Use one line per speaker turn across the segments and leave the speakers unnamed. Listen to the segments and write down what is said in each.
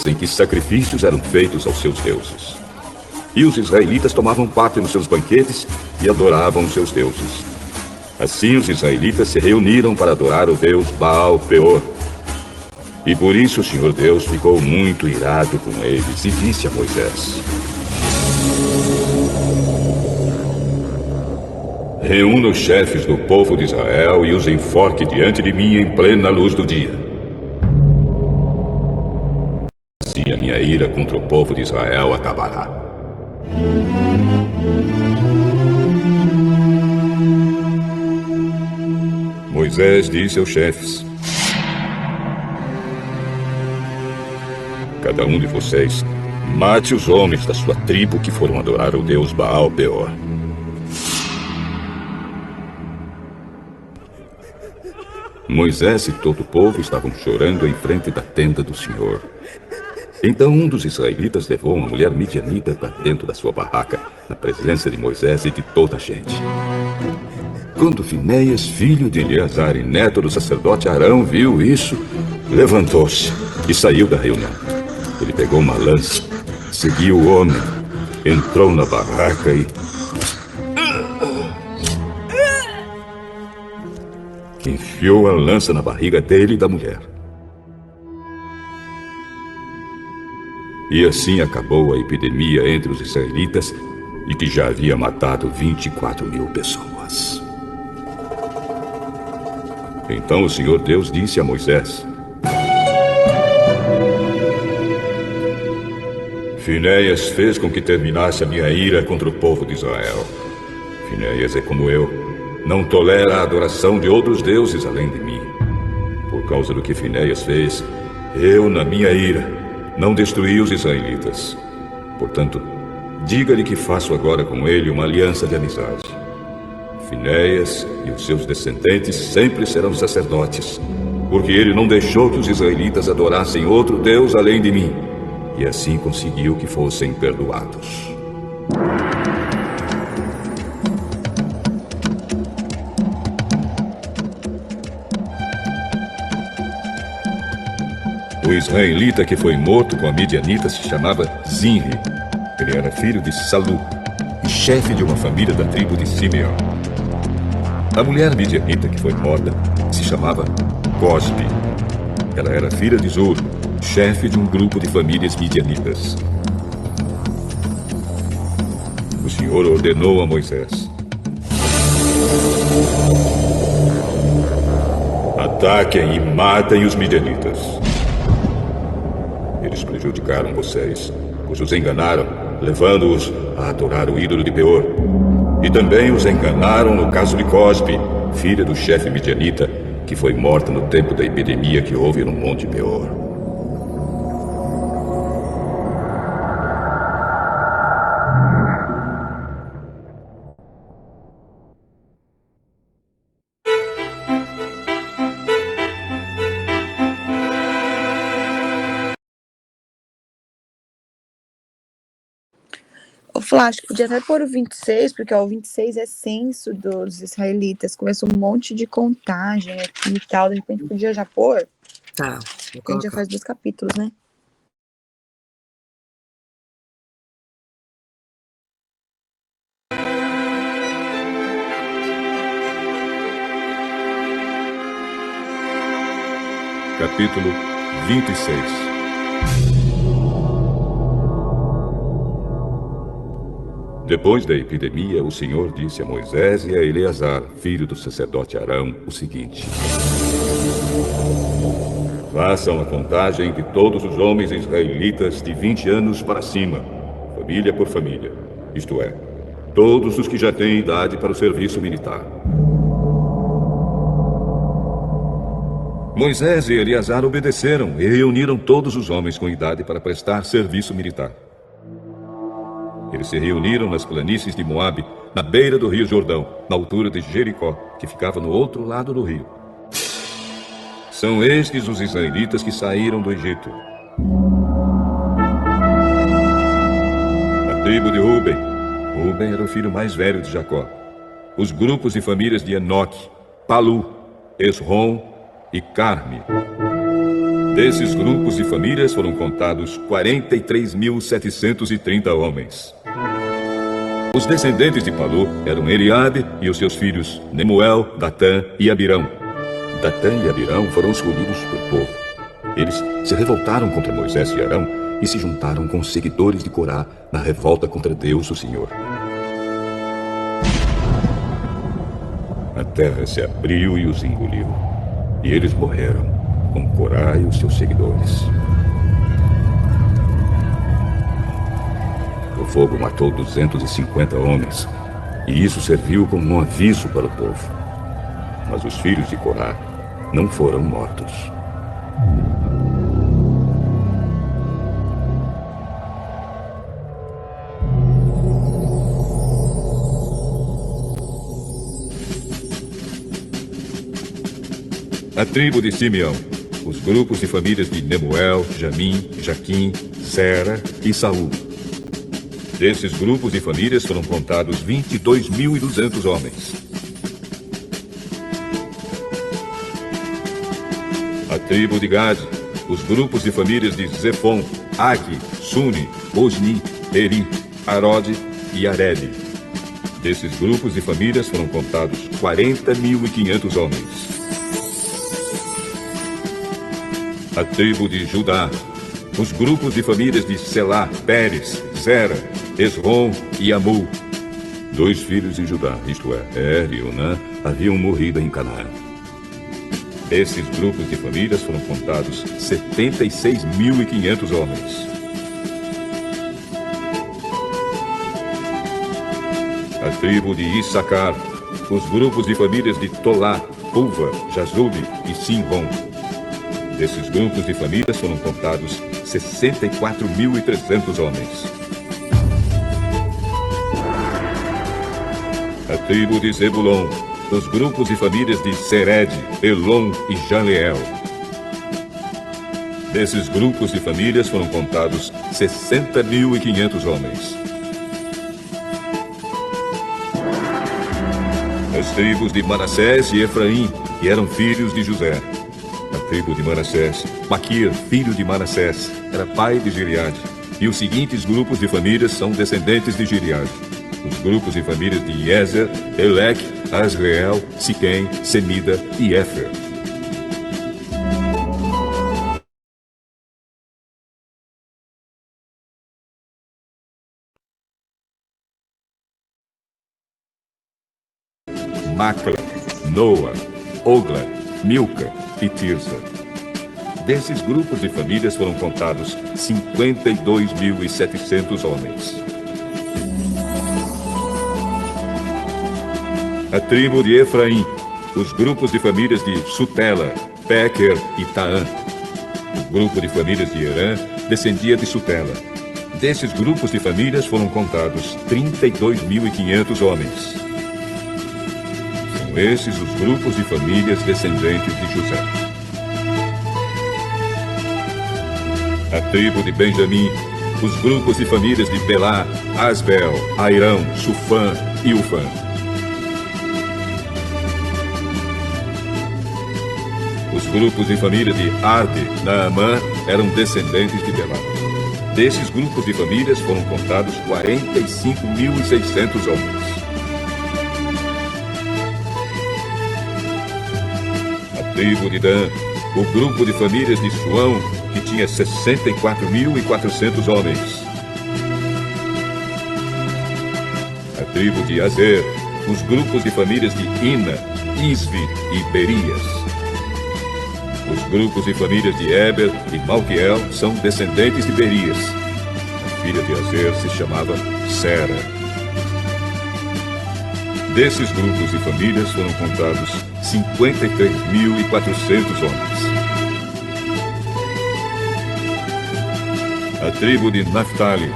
em que sacrifícios eram feitos aos seus deuses. E os israelitas tomavam parte nos seus banquetes e adoravam os seus deuses. Assim os israelitas se reuniram para adorar o deus Baal-peor. E por isso o Senhor Deus ficou muito irado com eles e disse a Moisés: reúna os chefes do povo de Israel e os enforque diante de mim em plena luz do dia. Assim a minha ira contra o povo de Israel acabará. Moisés disse aos chefes: cada um de vocês mate os homens da sua tribo que foram adorar o deus Baal-peor. Moisés e todo o povo estavam chorando em frente da tenda do Senhor. Então um dos israelitas levou uma mulher midianita para dentro da sua barraca, na presença de Moisés e de toda a gente. Quando Finéias, filho de Eleazar e neto do sacerdote Arão, viu isso, levantou-se e saiu da reunião. Ele pegou uma lança, seguiu o homem, entrou na barraca e enfiou a lança na barriga dele e da mulher. E assim acabou a epidemia entre os israelitas, e que já havia matado 24.000 pessoas. Então o Senhor Deus disse a Moisés: Finéias fez com que terminasse a minha ira contra o povo de Israel. Finéias é como eu, não tolera a adoração de outros deuses além de mim. Por causa do que Finéias fez, eu, na minha ira, não destruí os israelitas. Portanto, diga-lhe que faço agora com ele uma aliança de amizade. Finéias e os seus descendentes sempre serão sacerdotes, porque ele não deixou que os israelitas adorassem outro Deus além de mim, e assim conseguiu que fossem perdoados. O israelita que foi morto com a midianita se chamava Zinri. Ele era filho de Salu e chefe de uma família da tribo de Simeão. A mulher midianita que foi morta se chamava Cosbi. Ela era filha de Zur, chefe de um grupo de famílias midianitas. O Senhor ordenou a Moisés: ataquem e matem os midianitas. Eles prejudicaram vocês, pois os enganaram, levando-os a adorar o ídolo de Peor. E também os enganaram no caso de Cosbi, filha do chefe midianita, que foi morta no tempo da epidemia que houve no Monte Peor.
Acho que podia até pôr o 26, porque o 26 é censo dos israelitas. Começou um monte de contagem aqui e tal. De repente podia já pôr.
Tá.
A gente já faz 2 capítulos, né?
Capítulo 26. Depois da epidemia, o Senhor disse a Moisés e a Eleazar, filho do sacerdote Arão, o seguinte: façam a contagem de todos os homens israelitas de 20 anos para cima, família por família, isto é, todos os que já têm idade para o serviço militar. Moisés e Eleazar obedeceram e reuniram todos os homens com idade para prestar serviço militar. Eles se reuniram nas planícies de Moabe, na beira do rio Jordão, na altura de Jericó, que ficava no outro lado do rio. São estes os israelitas que saíram do Egito. A tribo de Ruben. Ruben era o filho mais velho de Jacó. Os grupos e famílias de Enoque, Palu, Esrom e Carme. Desses grupos e famílias foram contados 43.730 homens. Os descendentes de Palú eram Eliabe e os seus filhos Nemuel, Datã e Abirão. Datã e Abirão foram escolhidos pelo povo. Eles se revoltaram contra Moisés e Arão e se juntaram com os seguidores de Corá na revolta contra Deus, o Senhor. A terra se abriu e os engoliu, e eles morreram, com Corá e os seus seguidores. O fogo matou 250 homens, e isso serviu como um aviso para o povo. Mas os filhos de Corá não foram mortos. A tribo de Simeão, os grupos e famílias de Nemuel, Jamim, Jaquim, Zera e Saul. Desses grupos e famílias foram contados 22.200 homens. A tribo de Gade, os grupos e famílias de Zefon, Agi, Suni, Osni, Eri, Arode e Areli. Desses grupos e famílias foram contados 40.500 homens. A tribo de Judá, os grupos e famílias de Selá, Pérez, Zera, Esrom e Amul. 2 filhos de Judá, isto é, e Onã, haviam morrido em Canaã. Desses grupos de famílias foram contados 76.500 homens. A tribo de Issacar, os grupos de famílias de Tolá, Pulva, Jazube e Simron. Desses grupos de famílias foram contados 64.300 homens. A tribo de Zebulon, os grupos e famílias de Sered, Elon e Jaleel. Desses grupos e famílias foram contados 60.500 homens. As tribos de Manassés e Efraim, que eram filhos de José. A tribo de Manassés, Maquir, filho de Manassés, era pai de Gileade. E os seguintes grupos de famílias são descendentes de Gileade. Os grupos e famílias de Iezer, Eleque, Asreel, Siquém, Semida e Éfer. Macla, Noa, Ogla, Milca e Tirsa. Desses grupos e famílias foram contados 52.700 homens. A tribo de Efraim, os grupos de famílias de Sutela, Pequer e Taã. O grupo de famílias de Herã descendia de Sutela. Desses grupos de famílias foram contados 32.500 homens. São esses os grupos de famílias descendentes de José. A tribo de Benjamim, os grupos de famílias de Belá, Asbel, Airão, Sufã e Ufã. Os grupos de família de Arde, Naamã, eram descendentes de Belá. Desses grupos de famílias foram contados 45.600 homens. A tribo de Dan, o grupo de famílias de Suão, que tinha 64.400 homens. A tribo de Azer, os grupos de famílias de Ina, Isvi e Berias. Os grupos e famílias de Eber e Malquiel são descendentes de Berias. A filha de Azer se chamava Sera. Desses grupos e famílias foram contados 53.400 homens. A tribo de Naphtali,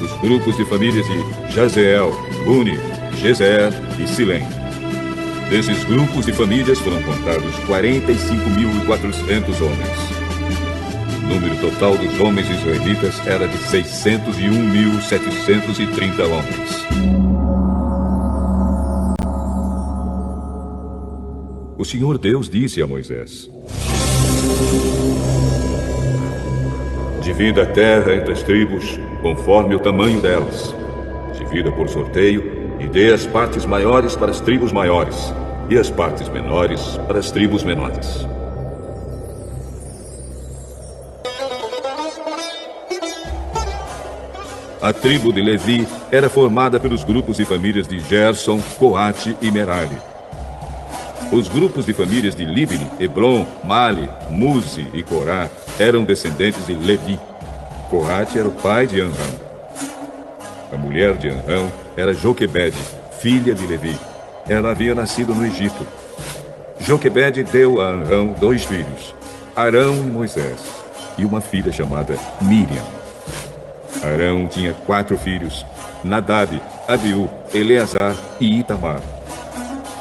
os grupos de famílias de Jazeel, Buni, Gezer e Silém. Desses grupos e famílias foram contados 45.400 homens. O número total dos homens israelitas era de 601.730 homens. O Senhor Deus disse a Moisés: Divida a terra entre as tribos, conforme o tamanho delas. Divida por sorteio e dê as partes maiores para as tribos maiores e as partes menores para as tribos menores. A tribo de Levi era formada pelos grupos e famílias de Gerson, Coate e Merari. Os grupos de famílias de Libni, Hebron, Mali, Muzi e Corá eram descendentes de Levi. Coate era o pai de Amram. A mulher de Amram era Joquebede, filha de Levi. Ela havia nascido no Egito. Joquebede deu a Amram 2 filhos, Arão e Moisés, e uma filha chamada Miriam. Arão tinha 4 filhos, Nadab, Abiú, Eleazar e Itamar.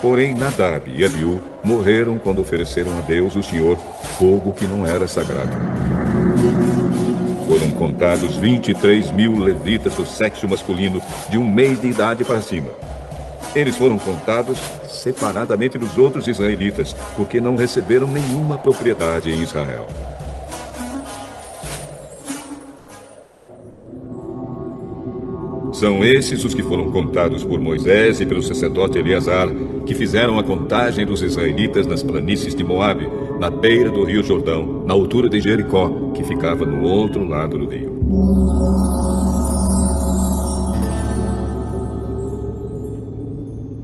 Porém, Nadab e Abiú morreram quando ofereceram a Deus, o Senhor, fogo que não era sagrado. Foram contados 23.000 levitas do sexo masculino, de 1 mês de idade para cima. Eles foram contados separadamente dos outros israelitas, porque não receberam nenhuma propriedade em Israel. São esses os que foram contados por Moisés e pelo sacerdote Eleazar, que fizeram a contagem dos israelitas nas planícies de Moabe, na beira do rio Jordão, na altura de Jericó, que ficava no outro lado do rio.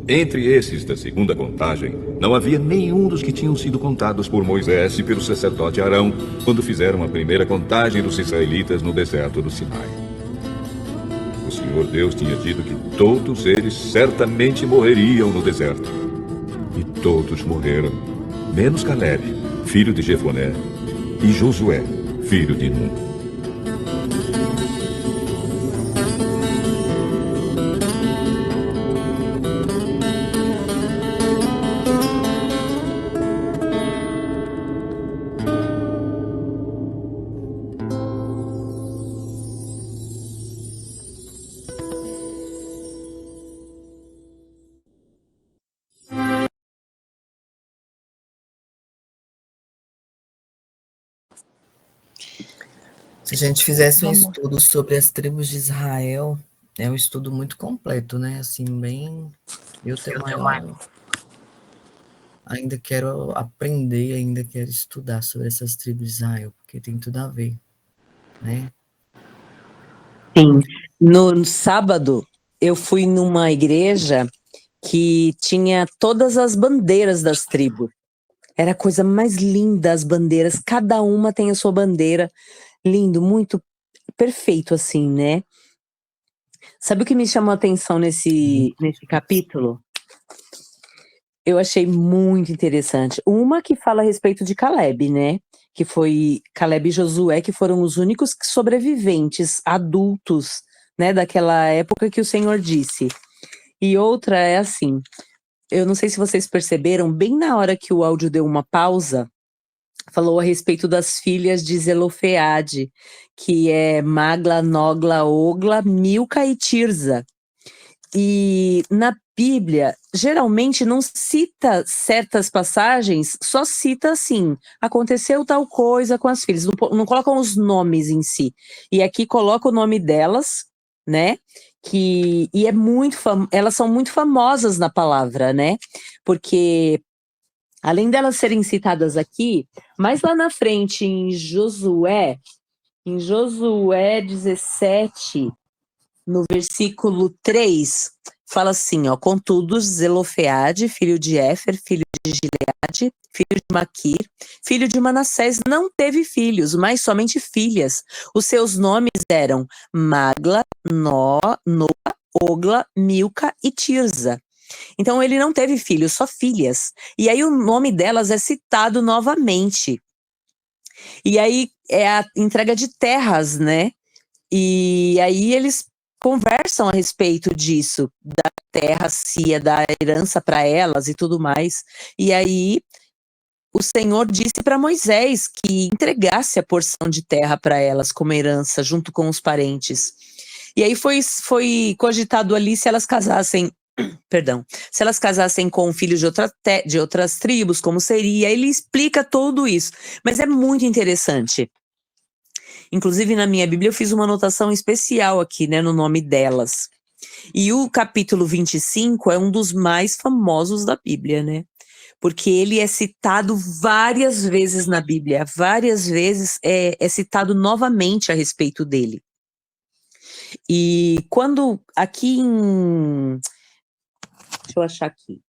Entre esses da segunda contagem, não havia nenhum dos que tinham sido contados por Moisés e pelo sacerdote Arão, quando fizeram a primeira contagem dos israelitas no deserto do Sinai. O Senhor Deus tinha dito que todos eles certamente morreriam no deserto. E todos morreram, menos Caleb, filho de Jefoné, e Josué, filho de Nun.
Se a gente fizesse um estudo sobre as tribos de Israel, é um estudo muito completo, né? Assim, bem... Ainda quero aprender, ainda quero estudar sobre essas tribos de Israel, porque tem tudo a ver, né?
Sim. No sábado, eu fui numa igreja que tinha todas as bandeiras das tribos. Era a coisa mais linda, as bandeiras. Cada uma tem a sua bandeira. Lindo, muito perfeito, assim, né? Sabe o que me chamou a atenção nesse capítulo? Eu achei muito interessante. Uma que fala a respeito de Caleb, né? Que foi Caleb e Josué, que foram os únicos sobreviventes adultos, né? Daquela época que o Senhor disse. E outra é assim, eu não sei se vocês perceberam, bem na hora que o áudio deu uma pausa, falou a respeito das filhas de Zelofeade, que é Magla, Nogla, Ogla, Milca e Tirza. E na Bíblia, geralmente não cita certas passagens, só cita assim, aconteceu tal coisa com as filhas, não colocam os nomes em si. E aqui coloca o nome delas, né? E é elas são muito famosas na palavra, né? Porque além delas serem citadas aqui, mais lá na frente em Josué 17, no versículo 3, fala assim, ó: contudo, Zelofeade, filho de Éfer, filho de Gileade, filho de Maquir, filho de Manassés, não teve filhos, mas somente filhas. Os seus nomes eram Magla, Noa, Ogla, Milca e Tirza. Então ele não teve filhos, só filhas. E aí o nome delas é citado novamente. E aí é a entrega de terras, né? E aí eles conversam a respeito disso, da terra, se é da herança para elas e tudo mais. E aí o Senhor disse para Moisés que entregasse a porção de terra para elas como herança, junto com os parentes. E aí foi cogitado ali se elas casassem, se elas casassem com filhos de outras tribos, como seria. Ele explica tudo isso, mas é muito interessante. Inclusive, na minha Bíblia, eu fiz uma anotação especial aqui, né, no nome delas. E o capítulo 25 é um dos mais famosos da Bíblia, né? Porque ele é citado várias vezes na Bíblia, várias vezes é citado novamente a respeito dele. E quando aqui em... Deixa eu achar aqui.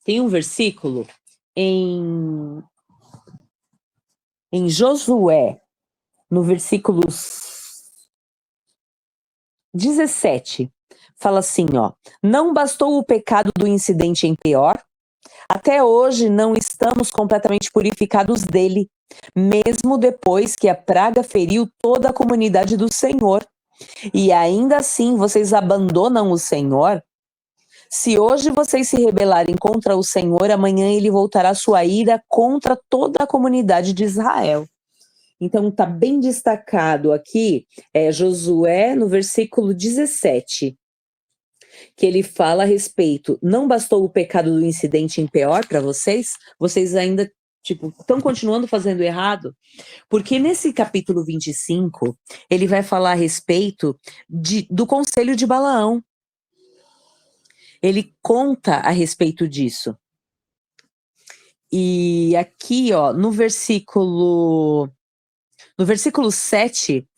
Tem um versículo em Josué, no versículo 17, fala assim, ó: não bastou o pecado do incidente em Peor, até hoje não estamos completamente purificados dele, mesmo depois que a praga feriu toda a comunidade do Senhor. E ainda assim vocês abandonam o Senhor? Se hoje vocês se rebelarem contra o Senhor, amanhã ele voltará sua ira contra toda a comunidade de Israel. Então está bem destacado aqui, Josué no versículo 17, que ele fala a respeito, não bastou o pecado do incidente em Peor para vocês? Vocês ainda estão continuando fazendo errado? Porque nesse capítulo 25, ele vai falar a respeito do conselho de Balaão. Ele conta a respeito disso. E aqui, ó, no versículo 7,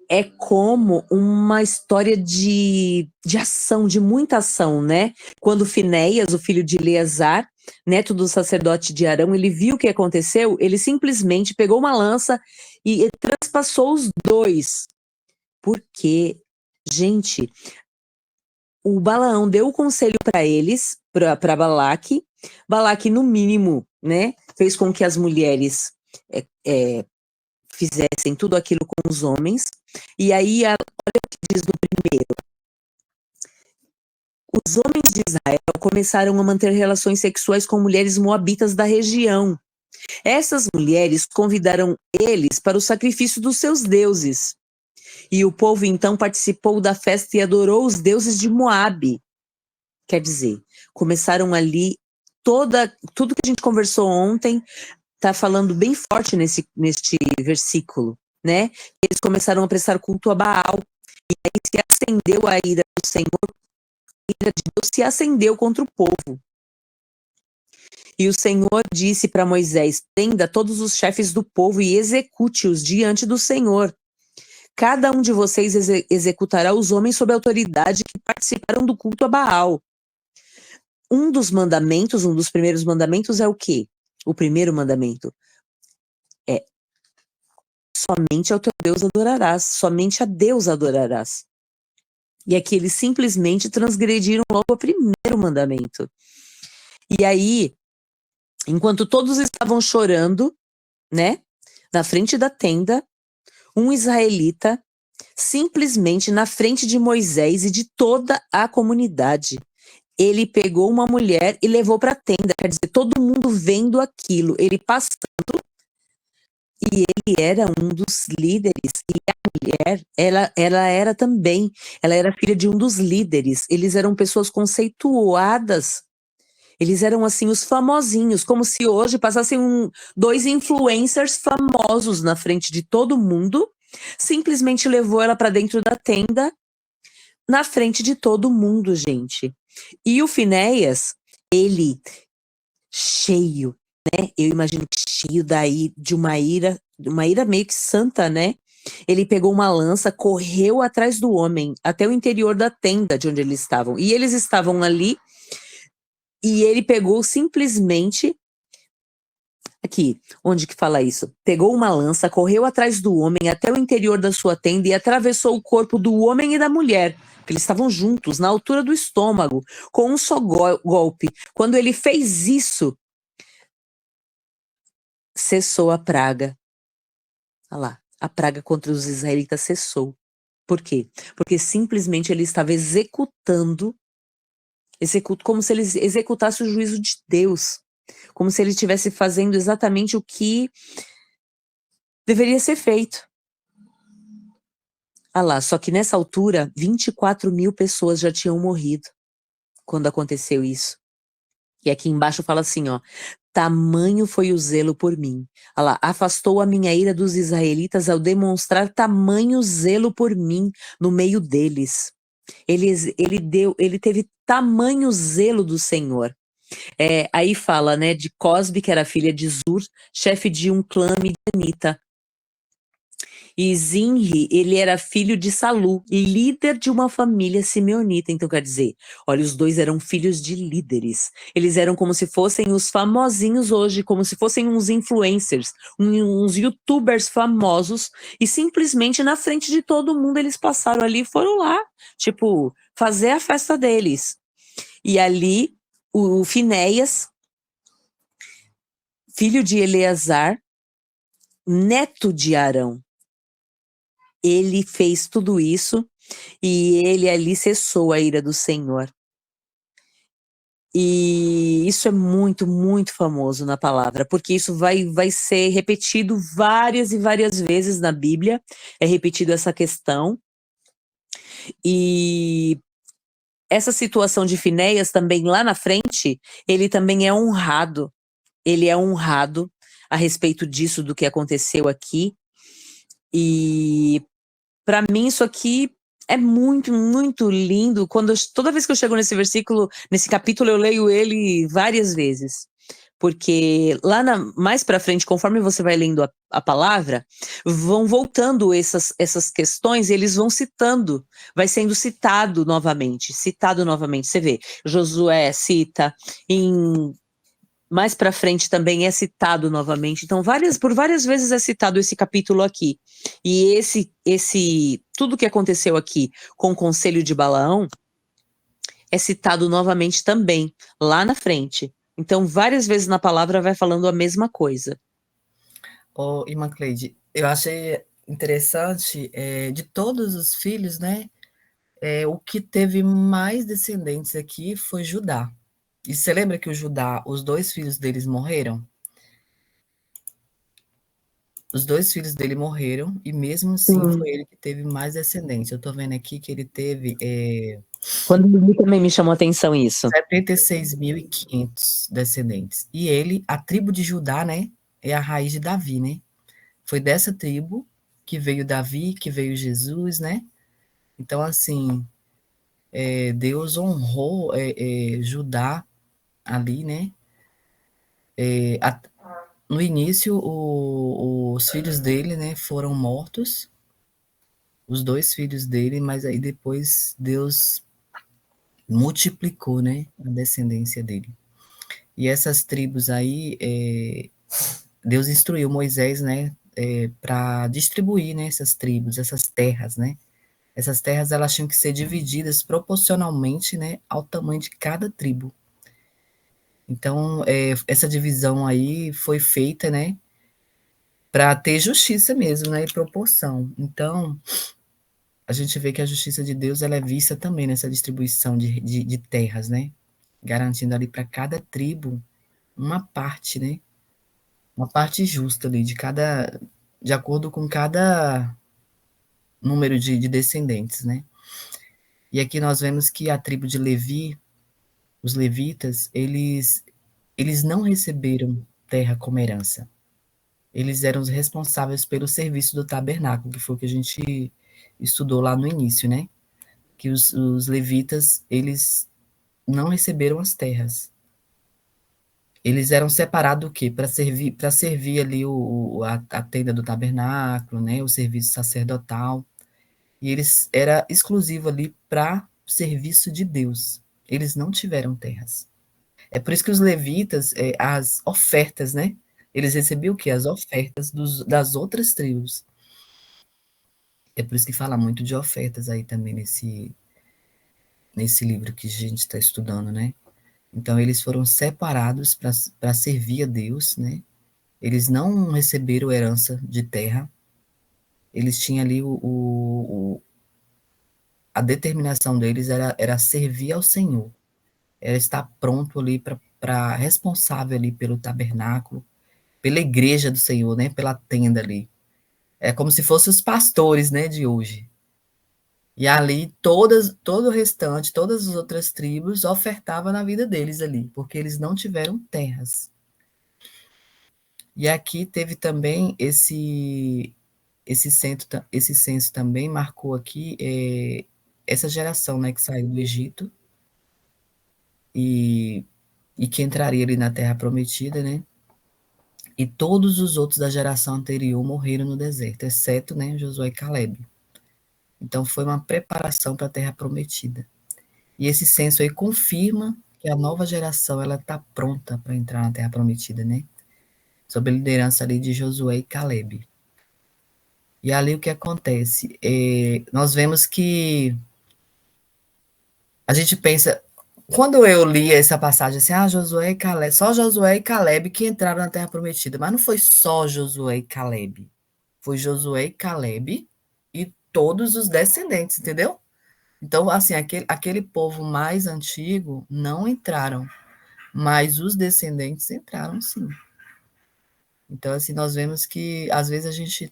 é como uma história de ação, de muita ação, né? Quando Finéias, o filho de Eleazar, neto do sacerdote de Arão, ele viu o que aconteceu, ele simplesmente pegou uma lança e transpassou os dois. Porque, gente, o Balaão deu o conselho para eles, para Balaque. Balaque, no mínimo, né, fez com que as mulheres fizessem tudo aquilo com os homens. E aí, olha o que diz no primeiro. Os homens de Israel começaram a manter relações sexuais com mulheres moabitas da região. Essas mulheres convidaram eles para o sacrifício dos seus deuses. E o povo então participou da festa e adorou os deuses de Moabe. Quer dizer, começaram ali tudo que a gente conversou ontem, está falando bem forte neste versículo, né? Eles começaram a prestar culto a Baal, e aí se acendeu a ira do Senhor, a ira de Deus se acendeu contra o povo. E o Senhor disse para Moisés: prenda todos os chefes do povo e execute-os diante do Senhor. Cada um de vocês executará os homens sob a autoridade que participaram do culto a Baal. Um dos primeiros mandamentos é o quê? O primeiro mandamento é: somente ao teu Deus adorarás, somente a Deus adorarás. E aqui eles simplesmente transgrediram logo o primeiro mandamento. E aí, enquanto todos estavam chorando, né, na frente da tenda, um israelita, simplesmente na frente de Moisés e de toda a comunidade, ele pegou uma mulher e levou para a tenda, quer dizer, todo mundo vendo aquilo, ele passando, e ele era um dos líderes, e a mulher, ela era também, ela era filha de um dos líderes, eles eram pessoas conceituadas, eles eram assim os famosinhos, como se hoje passassem dois influencers famosos na frente de todo mundo, simplesmente levou ela para dentro da tenda, na frente de todo mundo, gente. E o Finéias, ele cheio, né? Eu imagino que cheio daí de uma ira meio que santa, né? Ele pegou uma lança, correu atrás do homem, até o interior da tenda de onde eles estavam. E eles estavam ali, e ele pegou simplesmente... Aqui, onde que fala isso? Pegou uma lança, correu atrás do homem até o interior da sua tenda e atravessou o corpo do homem e da mulher, porque eles estavam juntos, na altura do estômago, com um só golpe. Quando ele fez isso, cessou a praga. Olha lá, a praga contra os israelitas cessou. Por quê? Porque simplesmente ele estava executando como se ele executasse o juízo de Deus. Como se ele estivesse fazendo exatamente o que deveria ser feito. Ah lá, só que nessa altura, 24.000 pessoas já tinham morrido quando aconteceu isso. E aqui embaixo fala assim, ó: Tamanho foi o zelo por mim. Olha lá, afastou a minha ira dos israelitas ao demonstrar tamanho zelo por mim no meio deles. Ele teve tamanho zelo do Senhor. Aí fala, né, de Cosbe, que era filha de Zur, chefe de um clã midianita. E Zinri, ele era filho de Salu, líder de uma família simeonita. Então, quer dizer, olha, os dois eram filhos de líderes. Eles eram como se fossem os famosinhos hoje, como se fossem uns influencers, uns youtubers famosos, e simplesmente na frente de todo mundo eles passaram ali e foram lá, tipo, fazer a festa deles. E ali, o Finéias, filho de Eleazar, neto de Arão, ele fez tudo isso e ele ali cessou a ira do Senhor. E isso é muito, muito famoso na palavra, porque isso vai ser repetido várias e várias vezes na Bíblia, é repetido essa questão. E essa situação de Finéias também lá na frente, ele também é honrado. Ele é honrado a respeito disso, do que aconteceu aqui. E para mim isso aqui é muito, muito lindo. Toda vez que eu chego nesse versículo, nesse capítulo, eu leio ele várias vezes. Porque lá mais para frente, conforme você vai lendo a palavra, vão voltando essas questões e eles vão citando, vai sendo citado novamente. Você vê, Josué cita, mais para frente também é citado novamente. Então, por várias vezes é citado esse capítulo aqui. E tudo que aconteceu aqui com o conselho de Balaão é citado novamente também, lá na frente. Então, várias vezes na palavra vai falando a mesma coisa.
Irmã Cleide, eu achei interessante, de todos os filhos, né, o que teve mais descendentes aqui foi Judá. E você lembra que os dois filhos deles morreram? Os dois filhos dele morreram, e mesmo assim foi ele que teve mais descendentes. Eu estou vendo aqui que ele teve
Quando também me chamou a atenção isso.
76.500 descendentes. E a tribo de Judá, né, é a raiz de Davi, né? Foi dessa tribo que veio Davi, que veio Jesus, né? Então, assim, Deus honrou Judá ali, né? No início, os filhos dele, né, foram mortos, os dois filhos dele, mas aí depois Deus multiplicou, né, a descendência dele. E essas tribos aí, Deus instruiu Moisés, né, para distribuir, né, essas tribos, essas terras, né. Essas terras, elas tinham que ser divididas proporcionalmente, né, ao tamanho de cada tribo. Então, essa divisão aí foi feita, né, para ter justiça mesmo, né, e proporção. Então, a gente vê que a justiça de Deus, ela é vista também nessa distribuição de terras, né, garantindo ali para cada tribo uma parte, né, uma parte justa ali, de acordo com cada número de descendentes, né. E aqui nós vemos que a tribo de Levi, os levitas, eles não receberam terra como herança. Eles eram os responsáveis pelo serviço do tabernáculo, que foi o que a gente estudou lá no início, né? Que os levitas, eles não receberam as terras. Eles eram separados o quê? Para servir ali a tenda do tabernáculo, né? O serviço sacerdotal. E era exclusivo ali para serviço de Deus. Eles não tiveram terras. É por isso que os levitas, as ofertas, né? Eles recebiam o quê? As ofertas das outras tribos. É por isso que fala muito de ofertas aí também nesse livro que a gente está estudando, né? Então, eles foram separados para servir a Deus, né? Eles não receberam herança de terra. Eles tinham ali a determinação deles era servir ao Senhor. Era estar pronto ali para responsável ali pelo tabernáculo, pela igreja do Senhor, né? Pela tenda ali. É como se fossem os pastores, né, de hoje. E ali todo o restante, todas as outras tribos ofertavam na vida deles ali, porque eles não tiveram terras. E aqui teve também esse censo também marcou aqui essa geração, né, que saiu do Egito e, e que entraria ali na Terra Prometida, né? E todos os outros da geração anterior morreram no deserto, exceto, né, Josué e Caleb. Então foi uma preparação para a Terra Prometida. E esse censo aí confirma que a nova geração ela está pronta para entrar na Terra Prometida, né? Sob a liderança ali de Josué e Caleb. E ali o que acontece? Nós vemos que a gente pensa, quando eu li essa passagem assim, Josué e Caleb, só Josué e Caleb que entraram na Terra Prometida, mas não foi só Josué e Caleb, foi Josué e Caleb e todos os descendentes, entendeu? Então, assim, aquele povo mais antigo não entraram, mas os descendentes entraram sim. Então, assim, nós vemos que às vezes a gente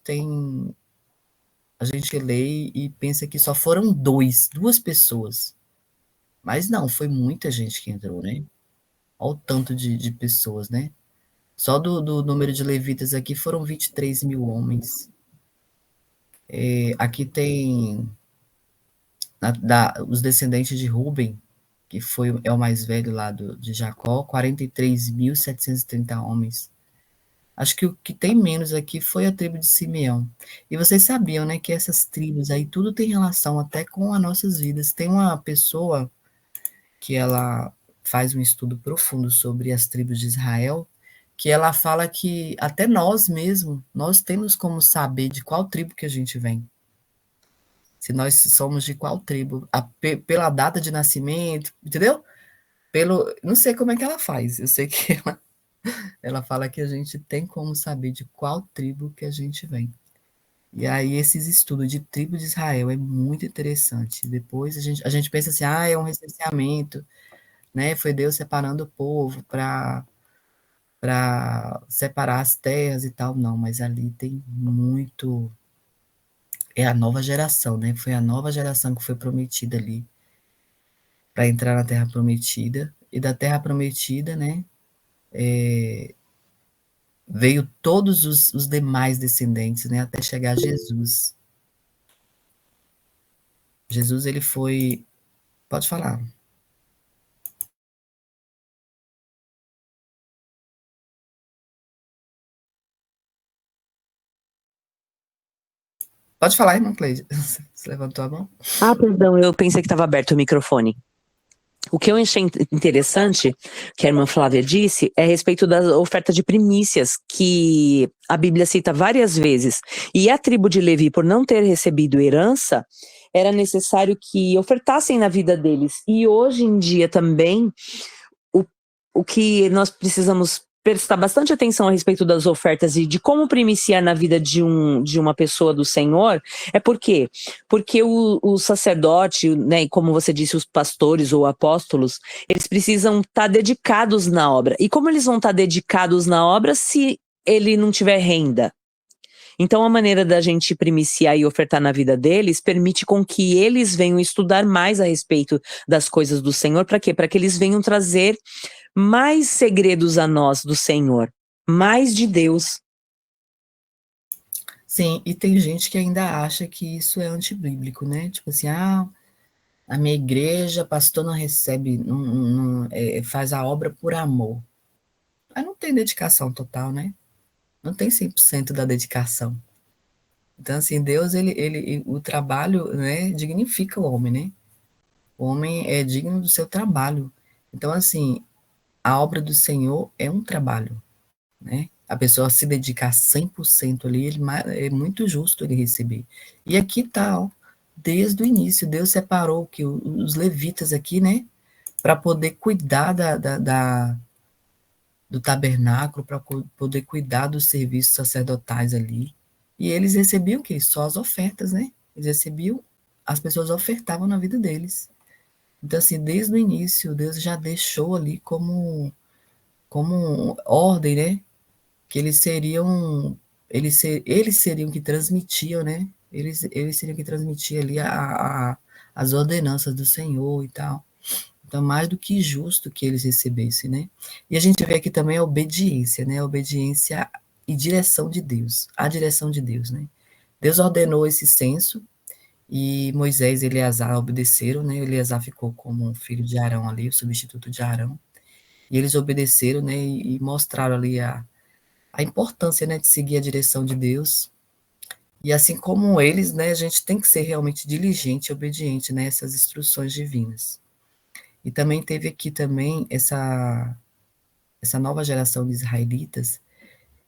lê e pensa que só foram duas pessoas. Mas não, foi muita gente que entrou, né? Olha o tanto de pessoas, né? Só do número de levitas aqui foram 23 mil homens. Aqui tem os descendentes de Ruben, que é o mais velho lá de Jacó, 43.730 homens. Acho que o que tem menos aqui foi a tribo de Simeão. E vocês sabiam, né, que essas tribos aí, tudo tem relação até com as nossas vidas. Tem uma pessoa que ela faz um estudo profundo sobre as tribos de Israel, que ela fala que até nós mesmos, nós temos como saber de qual tribo que a gente vem. Se nós somos de qual tribo, pela data de nascimento, entendeu? Não sei como é que ela faz, eu sei que ela fala que a gente tem como saber de qual tribo que a gente vem. E aí esses estudos de tribo de Israel é muito interessante. Depois a gente pensa assim, é um recenseamento, né? Foi Deus separando o povo para separar as terras e tal. Não, mas ali tem muito. É a nova geração, né? Foi a nova geração que foi prometida ali para entrar na Terra Prometida. E da Terra Prometida, né? Veio todos os demais descendentes, né? Até chegar a Jesus. Jesus, ele foi. Pode falar. Pode falar, irmão Cleide. Você levantou a mão?
Perdão, eu pensei que estava aberto o microfone. O que eu achei interessante, que a irmã Flávia disse, é a respeito da oferta de primícias, que a Bíblia cita várias vezes. E a tribo de Levi, por não ter recebido herança, era necessário que ofertassem na vida deles. E hoje em dia também, o que nós precisamos prestar bastante atenção a respeito das ofertas e de como primiciar na vida de uma pessoa do Senhor, é por quê? Porque o sacerdote, né, e como você disse, os pastores ou apóstolos, eles precisam estar dedicados na obra. E como eles vão estar dedicados na obra se ele não tiver renda? Então, a maneira da gente primiciar e ofertar na vida deles permite com que eles venham estudar mais a respeito das coisas do Senhor. Para quê? Para que eles venham trazer mais segredos a nós do Senhor, mais de Deus.
Sim, e tem gente que ainda acha que isso é antibíblico, né? Tipo assim, a minha igreja, pastor não recebe, faz a obra por amor. Mas não tem dedicação total, né? Não tem 100% da dedicação. Então, assim, Deus, o trabalho, né, dignifica o homem, né? O homem é digno do seu trabalho. Então, assim, a obra do Senhor é um trabalho, né? A pessoa se dedicar 100% ali, é muito justo ele receber. E aqui tá, ó, desde o início, Deus separou que os levitas aqui, né, para poder cuidar do tabernáculo, para poder cuidar dos serviços sacerdotais ali. E eles recebiam o quê? Só as ofertas, né? Eles recebiam, as pessoas ofertavam na vida deles. Então, assim, desde o início, Deus já deixou ali como ordem, né? Que eles seriam que transmitiam, né? Eles seriam que transmitiam ali as ordenanças do Senhor e tal. Então, mais do que justo que eles recebessem, né? E a gente vê aqui também a obediência, né? A obediência e direção de Deus, a direção de Deus, né? Deus ordenou esse censo e Moisés e Eleazar obedeceram, né? Eleazar ficou como filho de Arão ali, o substituto de Arão, e eles obedeceram, né? E mostraram ali a importância, né, de seguir a direção de Deus. E assim como eles, né, a gente tem que ser realmente diligente e obediente nessas instruções divinas. E também teve aqui também essa nova geração de israelitas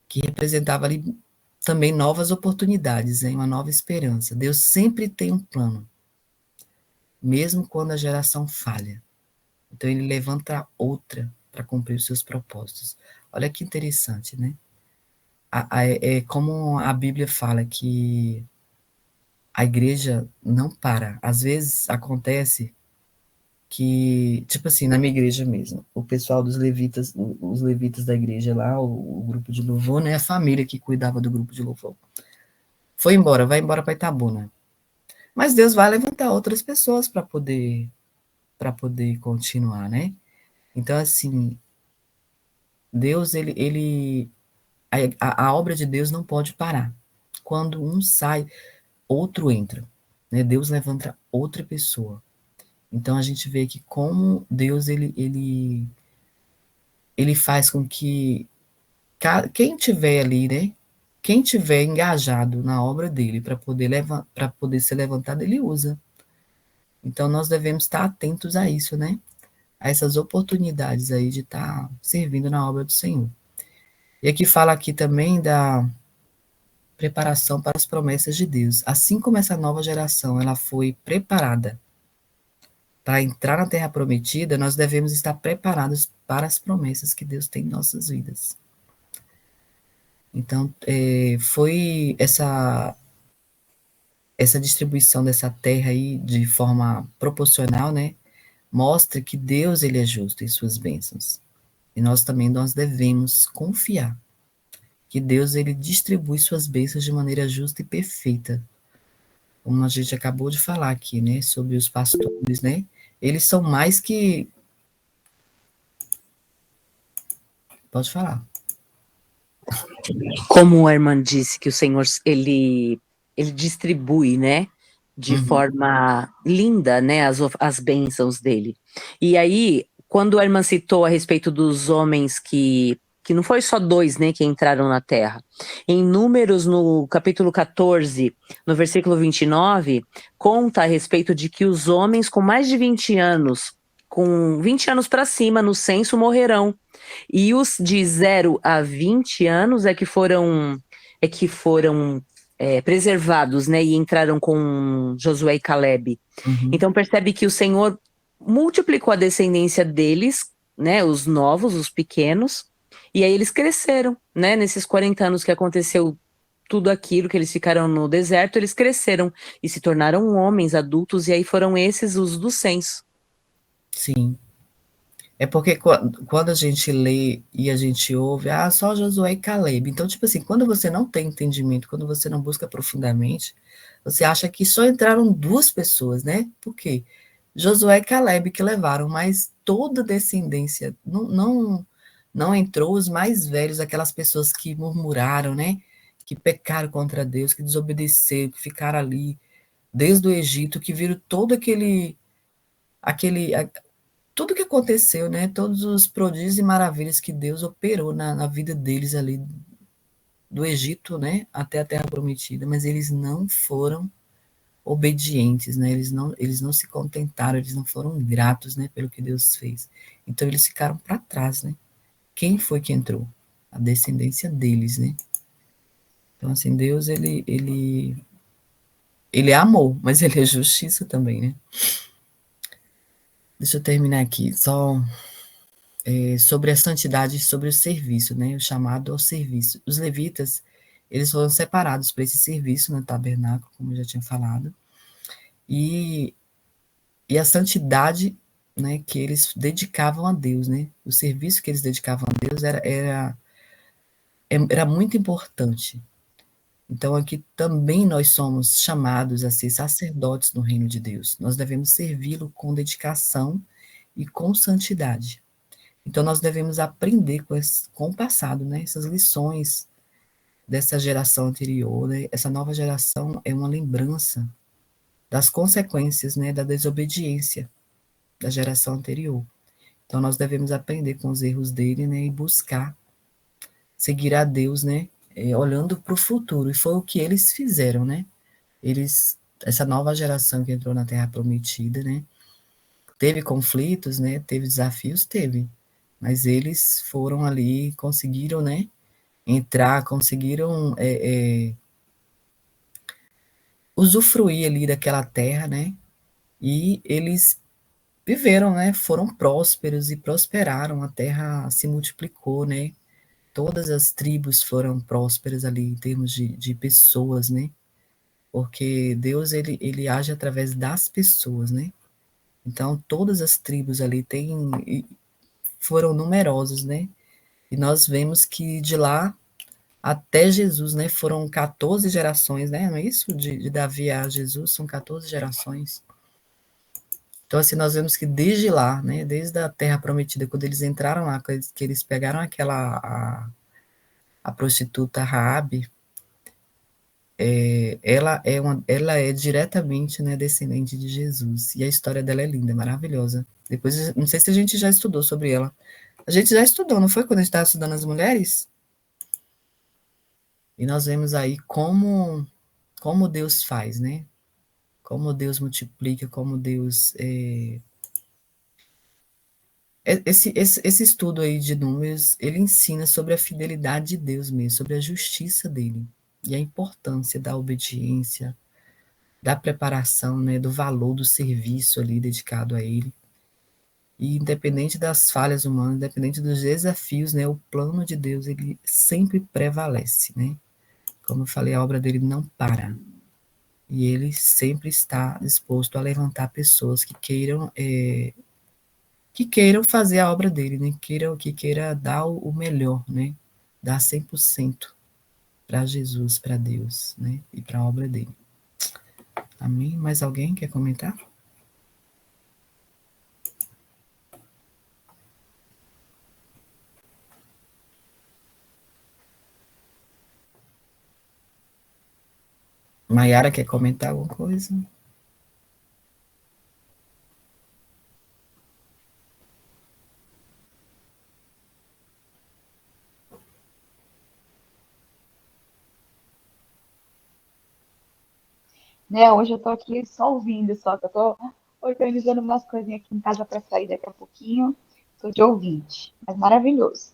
que representava ali também novas oportunidades, né, uma nova esperança. Deus sempre tem um plano, mesmo quando a geração falha. Então ele levanta outra para cumprir os seus propósitos. Olha que interessante, né? É como a Bíblia fala que a igreja não para. Às vezes acontece que, tipo assim, na minha igreja mesmo, o pessoal dos levitas, os levitas da igreja lá, o grupo de louvor, né, a família que cuidava do grupo de louvor, foi embora, vai embora para Itabuna. Mas Deus vai levantar outras pessoas para poder continuar, né? Então, assim, Deus, a obra de Deus não pode parar. Quando um sai, outro entra, né? Deus levanta outra pessoa. Então a gente vê que como Deus ele faz com que quem tiver ali, né? Quem tiver engajado na obra dele para poder ser levantado, ele usa. Então nós devemos estar atentos a isso, né? A essas oportunidades aí de estar servindo na obra do Senhor. E aqui fala aqui também da preparação para as promessas de Deus. Assim como essa nova geração ela foi preparada para entrar na Terra Prometida, nós devemos estar preparados para as promessas que Deus tem em nossas vidas. Então, foi essa distribuição dessa terra aí de forma proporcional, né? Mostra que Deus ele é justo em suas bênçãos. E nós devemos confiar que Deus ele distribui suas bênçãos de maneira justa e perfeita. Como a gente acabou de falar aqui, né, sobre os pastores, né? Eles são mais que... Pode falar.
Como a irmã disse que o Senhor, ele distribui, né, de forma linda, né, as bênçãos dele. E aí, quando a irmã citou a respeito dos homens que não foi só 2, né, que entraram na terra. Em Números, no capítulo 14, no versículo 29, conta a respeito de que os homens com mais de 20 anos, com 20 anos para cima no censo, morrerão. E os de 0 a 20 anos é que foram preservados, né, e entraram com Josué e Caleb. Então percebe que o Senhor multiplicou a descendência deles, né, os novos, os pequenos, e aí eles cresceram, né, nesses 40 anos que aconteceu tudo aquilo que eles ficaram no deserto, eles cresceram e se tornaram homens adultos, e aí foram esses os do censo.
Sim. É porque quando a gente lê e a gente ouve, só Josué e Caleb. Então, tipo assim, quando você não tem entendimento, quando você não busca profundamente, você acha que só entraram 2 pessoas, né? Por quê? Josué e Caleb que levaram, mas toda descendência não entrou os mais velhos, aquelas pessoas que murmuraram, né? Que pecaram contra Deus, que desobedeceram, que ficaram ali desde o Egito, que viram todo tudo que aconteceu, né? Todos os prodígios e maravilhas que Deus operou na vida deles ali, do Egito, né? Até a Terra Prometida, mas eles não foram obedientes, né? Eles não se contentaram, eles não foram gratos, né? Pelo que Deus fez. Então eles ficaram para trás, né? Quem foi que entrou? A descendência deles, né? Então, assim, Deus, ele é amor, mas ele é justiça também, né? Deixa eu terminar aqui, só sobre a santidade e sobre o serviço, né? O chamado ao serviço. Os levitas, eles foram separados para esse serviço no tabernáculo, como eu já tinha falado, e a santidade, né, que eles dedicavam a Deus, né? O serviço que eles dedicavam a Deus era muito importante. Então, aqui também nós somos chamados a ser sacerdotes no reino de Deus. Nós devemos servi-lo com dedicação e com santidade. Então, nós devemos aprender com o passado, né? Essas lições dessa geração anterior, né? Essa nova geração é uma lembrança das consequências, né, da desobediência da geração anterior. Então nós devemos aprender com os erros dele, né, e buscar seguir a Deus, né, olhando para o futuro. E foi o que eles fizeram, né? Essa nova geração que entrou na Terra Prometida, né, teve conflitos, né, teve desafios, teve, mas eles foram ali, conseguiram, né, entrar, conseguiram usufruir ali daquela terra, né, e eles viveram, né, foram prósperos e prosperaram, a terra se multiplicou, né, todas as tribos foram prósperas ali em termos de pessoas, né, porque Deus, ele age através das pessoas, né, então todas as tribos ali foram numerosas, né, e nós vemos que de lá até Jesus, né, foram 14 gerações, né, não é isso? De Davi a Jesus são 14 gerações. Então, assim, nós vemos que desde lá, né, desde a Terra Prometida, quando eles entraram lá, que eles pegaram a prostituta Raabe, ela é diretamente, né, descendente de Jesus. E a história dela é linda, maravilhosa. Depois, não sei se a gente já estudou sobre ela. A gente já estudou, não foi? Quando a gente estava estudando as mulheres? E nós vemos aí como Deus faz, né? Como Deus multiplica, como Deus... Esse estudo aí de números, ele ensina sobre a fidelidade de Deus mesmo, sobre a justiça dele, e a importância da obediência, da preparação, né, do valor do serviço ali dedicado a ele. E independente das falhas humanas, independente dos desafios, né, o plano de Deus, ele sempre prevalece, né? Como eu falei, a obra dele não para. E ele sempre está disposto a levantar pessoas que queiram fazer a obra dele, né? Que queira dar o melhor, né? Dar 100% para Jesus, para Deus, né? E para a obra dele. Amém? Mais alguém quer comentar? Maiara quer comentar alguma coisa?
Né, hoje eu tô aqui só ouvindo, só que eu tô organizando umas coisinhas aqui em casa para sair daqui a pouquinho. Tô de ouvinte, mas maravilhoso.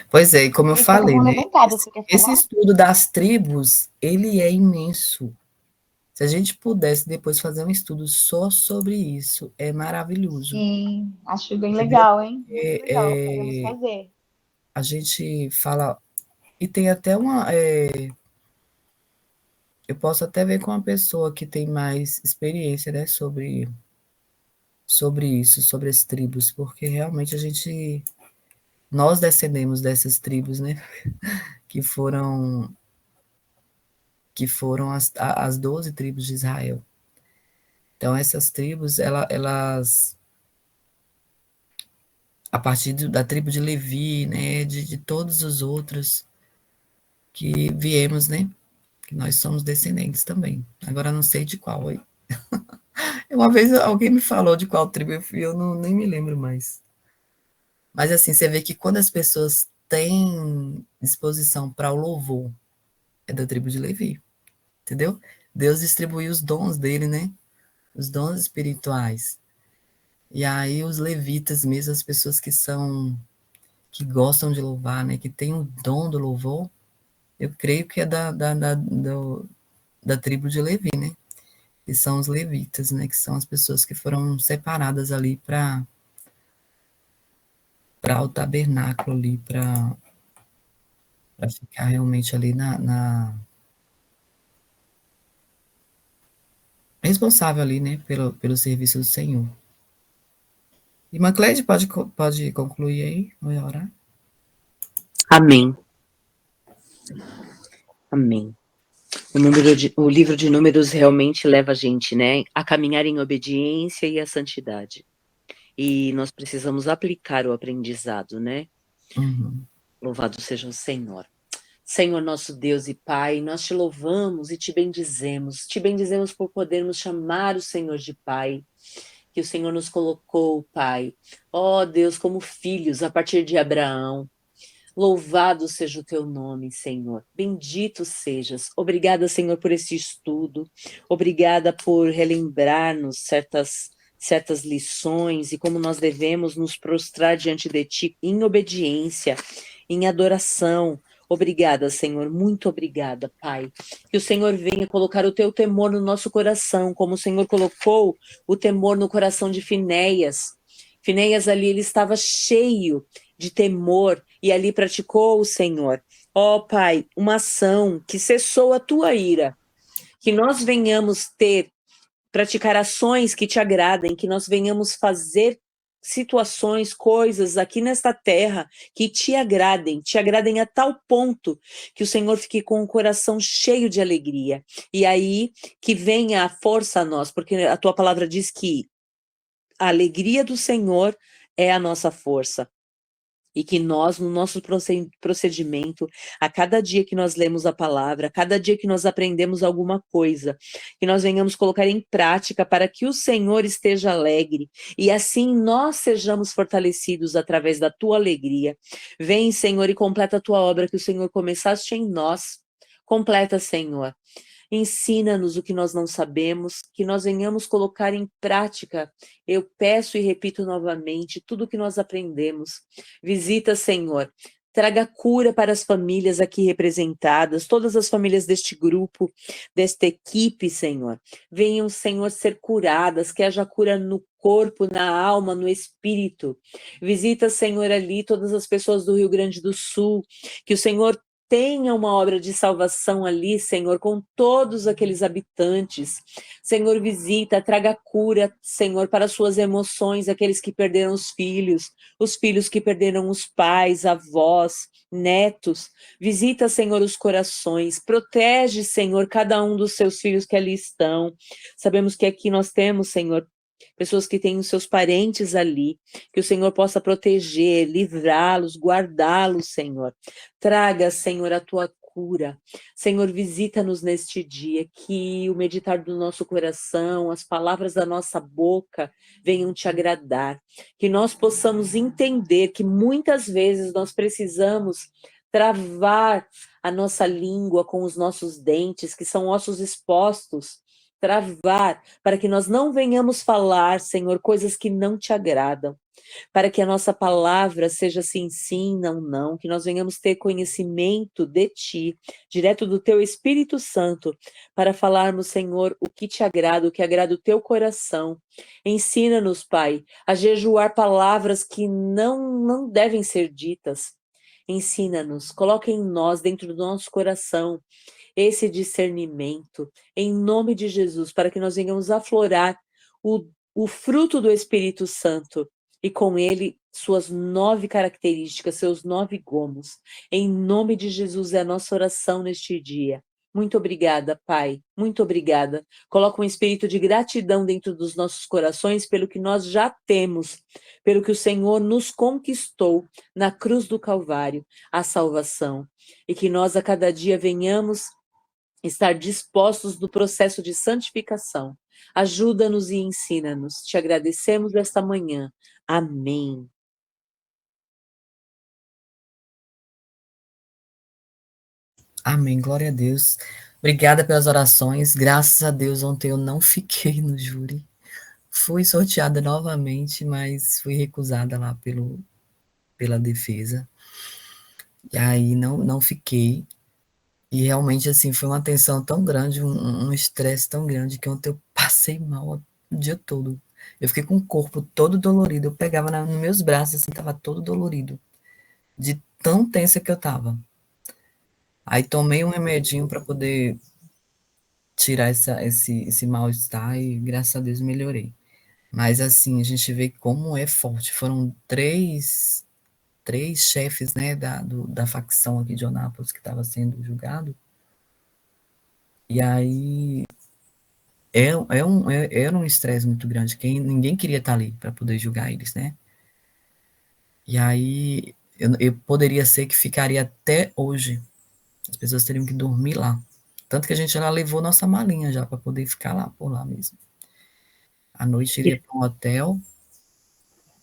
Pois é, e como eu
Ele tá com a
falei,
mão
né?
levantada, você quer
Esse
falar?
estudo das tribos, ele é imenso. Se a gente pudesse depois fazer um estudo só sobre isso, é maravilhoso.
Sim, acho bem
Entendeu?
legal, hein? Muito legal, podemos fazer.
A gente fala, e tem até eu posso até ver com uma pessoa que tem mais experiência, né, sobre isso, sobre as tribos, porque realmente nós descendemos dessas tribos, né, que foram as 12 tribos de Israel. Então, essas tribos, elas a partir da tribo de Levi, né, de todos os outros que viemos, né, que nós somos descendentes também. Agora, não sei de qual aí. Uma vez alguém me falou de qual tribo eu fui, eu nem me lembro mais. Mas assim, você vê que quando as pessoas têm disposição para o louvor, é da tribo de Levi, entendeu? Deus distribuiu os dons dele, né? Os dons espirituais. E aí os levitas mesmo, as pessoas que gostam de louvar, né? Que têm o dom do louvor, eu creio que é da tribo de Levi, né? Que são os levitas, né? Que são as pessoas que foram separadas ali para o tabernáculo ali, para ficar realmente ali responsável ali, né, pelo serviço do Senhor. E Macleide, pode concluir aí, vai orar?
Amém. Amém. O livro de Números realmente leva a gente, né, a caminhar em obediência e a santidade. E nós precisamos aplicar o aprendizado, né?
Uhum.
Louvado seja o Senhor. Senhor nosso Deus e Pai, nós te louvamos e te bendizemos por podermos chamar o Senhor de Pai, que o Senhor nos colocou, Pai, ó Deus, como filhos a partir de Abraão. Louvado seja o teu nome, Senhor. Bendito sejas. Obrigada, Senhor, por esse estudo. Obrigada por relembrar-nos certas lições e como nós devemos nos prostrar diante de ti em obediência, em adoração. Obrigada, Senhor. Muito obrigada, Pai. Que o Senhor venha colocar o teu temor no nosso coração, como o Senhor colocou o temor no coração de Finéias. Finéias ali, ele estava cheio de temor, e ali praticou o Senhor. Ó Pai, uma ação que cessou a tua ira, que nós venhamos praticar ações que te agradem, que nós venhamos fazer situações, coisas aqui nesta terra que te agradem a tal ponto que o Senhor fique com o coração cheio de alegria. E aí que venha a força a nós, porque a tua palavra diz que a alegria do Senhor é a nossa força. E que nós, no nosso procedimento, a cada dia que nós lemos a palavra, a cada dia que nós aprendemos alguma coisa, que nós venhamos colocar em prática para que o Senhor esteja alegre e assim nós sejamos fortalecidos através da tua alegria. Vem, Senhor, e completa a tua obra que o Senhor começaste em nós. Completa, Senhor. Ensina-nos o que nós não sabemos, que nós venhamos colocar em prática. Eu peço e repito novamente tudo o que nós aprendemos. Visita, Senhor. Traga cura para as famílias aqui representadas, todas as famílias deste grupo, desta equipe, Senhor. Venham, Senhor, ser curadas, que haja cura no corpo, na alma, no espírito. Visita, Senhor, ali todas as pessoas do Rio Grande do Sul, que o Senhor tenha uma obra de salvação ali, Senhor, com todos aqueles habitantes. Senhor, visita, traga cura, Senhor, para suas emoções, aqueles que perderam os filhos que perderam os pais, avós, netos. Visita, Senhor, os corações. Protege, Senhor, cada um dos seus filhos que ali estão. Sabemos que aqui nós temos, Senhor, pessoas que têm os seus parentes ali, que o Senhor possa proteger, livrá-los, guardá-los, Senhor. Traga, Senhor, a tua cura. Senhor, visita-nos neste dia, que o meditar do nosso coração, as palavras da nossa boca venham te agradar, que nós possamos entender que muitas vezes nós precisamos travar a nossa língua com os nossos dentes, que são ossos expostos, travar, para que nós não venhamos falar, Senhor, coisas que não te agradam, para que a nossa palavra seja sim, sim, não, não, que nós venhamos ter conhecimento de ti, direto do teu Espírito Santo, para falarmos, Senhor, o que te agrada, o que agrada o teu coração. Ensina-nos, Pai, a jejuar palavras que não devem ser ditas. Ensina-nos, coloca em nós, dentro do nosso coração, esse discernimento, em nome de Jesus, para que nós venhamos aflorar o fruto do Espírito Santo e com ele suas 9 características, seus 9 gomos. Em nome de Jesus é a nossa oração neste dia. Muito obrigada, Pai, muito obrigada. Coloca um espírito de gratidão dentro dos nossos corações pelo que nós já temos, pelo que o Senhor nos conquistou na cruz do Calvário, a salvação. E que nós a cada dia venhamos estar dispostos no processo de santificação. Ajuda-nos e ensina-nos. Te agradecemos esta manhã. Amém.
Amém, glória a Deus. Obrigada pelas orações. Graças a Deus, ontem eu não fiquei no júri. Fui sorteada novamente, mas fui recusada lá pela defesa. E aí não fiquei. E realmente, assim, foi uma tensão tão grande, um estresse tão grande, que ontem eu passei mal o dia todo. Eu fiquei com o corpo todo dolorido. Eu pegava nos meus braços, assim, tava todo dolorido. De tão tensa que eu tava. Aí tomei um remedinho para poder tirar esse mal-estar e, graças a Deus, melhorei. Mas, assim, a gente vê como é forte. Foram três chefes, né, da facção aqui de Onápolis que estava sendo julgado. E aí era um estresse muito grande, que ninguém queria estar ali para poder julgar eles, né? E aí eu poderia ser que ficaria até hoje As pessoas teriam que dormir lá. Tanto que a gente já levou nossa malinha já para poder ficar lá, por lá mesmo. À noite iria para um hotel,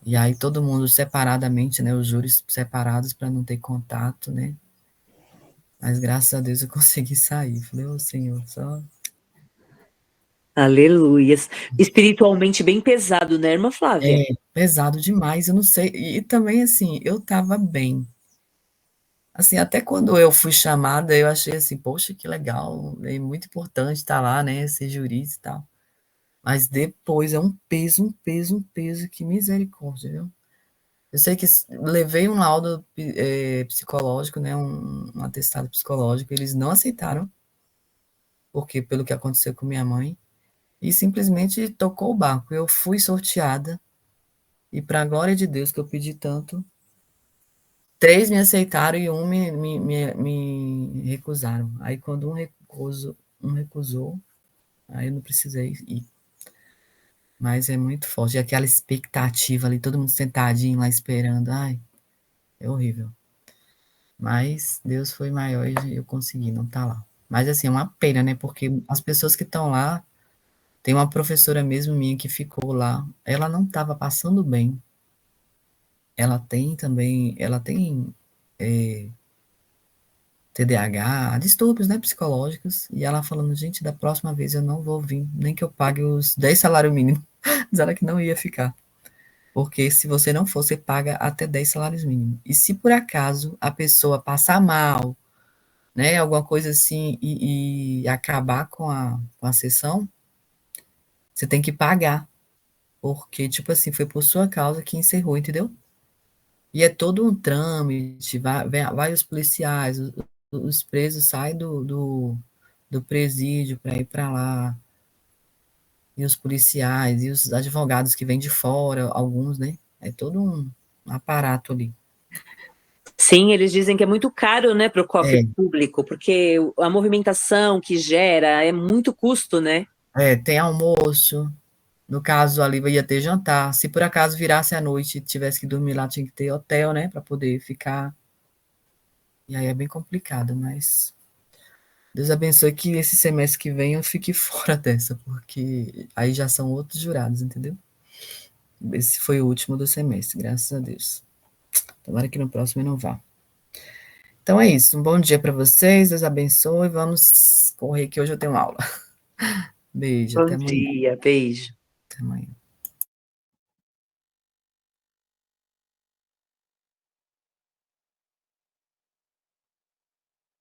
e aí todo mundo separadamente, né? Os júris separados para não ter contato, né? Mas graças a Deus eu consegui sair. Falei, ô Senhor, só.
Aleluias. Espiritualmente bem pesado, né, irmã Flávia?
É pesado demais, eu não sei. E também, assim, eu estava bem. Assim, até quando eu fui chamada, eu achei assim, poxa, que legal, é muito importante estar lá, né? Ser jurista e tal. Mas depois é um peso, um peso, um peso, que misericórdia, viu? Eu sei que levei um laudo psicológico, né? Um atestado psicológico, eles não aceitaram, porque pelo que aconteceu com minha mãe, e simplesmente tocou o barco. Eu fui sorteada, e para a glória de Deus que eu pedi tanto, 3 me aceitaram e um me recusaram. Aí quando um recusou, aí eu não precisei ir. Mas é muito forte. E aquela expectativa ali, todo mundo sentadinho lá esperando. Ai, é horrível. Mas Deus foi maior e eu consegui não estar lá. Mas assim, é uma pena, né? Porque as pessoas que estão lá, tem uma professora mesmo minha que ficou lá, ela não estava passando bem. Ela tem também, ela tem TDAH, distúrbios, né, psicológicos, e ela falando, gente, da próxima vez eu não vou vir, nem que eu pague os 10 salários mínimos. Diz ela que não ia ficar. Porque se você não for, você paga até 10 salários mínimos. E se por acaso a pessoa passar mal, né, alguma coisa assim, e acabar com a sessão, você tem que pagar. Porque, tipo assim, foi por sua causa que encerrou, entendeu? E é todo um trâmite, vai os policiais, os presos saem do presídio para ir para lá, e os policiais, e os advogados que vêm de fora, alguns, né? É todo um aparato ali.
Sim, eles dizem que é muito caro, né, para o cofre público, porque a movimentação que gera é muito custo, né?
Tem almoço, no caso ali ia ter jantar, se por acaso virasse à noite e tivesse que dormir lá, tinha que ter hotel, né, para poder ficar, e aí é bem complicado, mas Deus abençoe que esse semestre que vem eu fique fora dessa, porque aí já são outros jurados, entendeu? Esse foi o último do semestre, graças a Deus. Tomara que no próximo eu não vá. Então é isso, um bom dia para vocês, Deus abençoe, vamos correr que hoje eu tenho aula. Beijo,
Bom
até amanhã.
dia, beijo.
Até amanhã.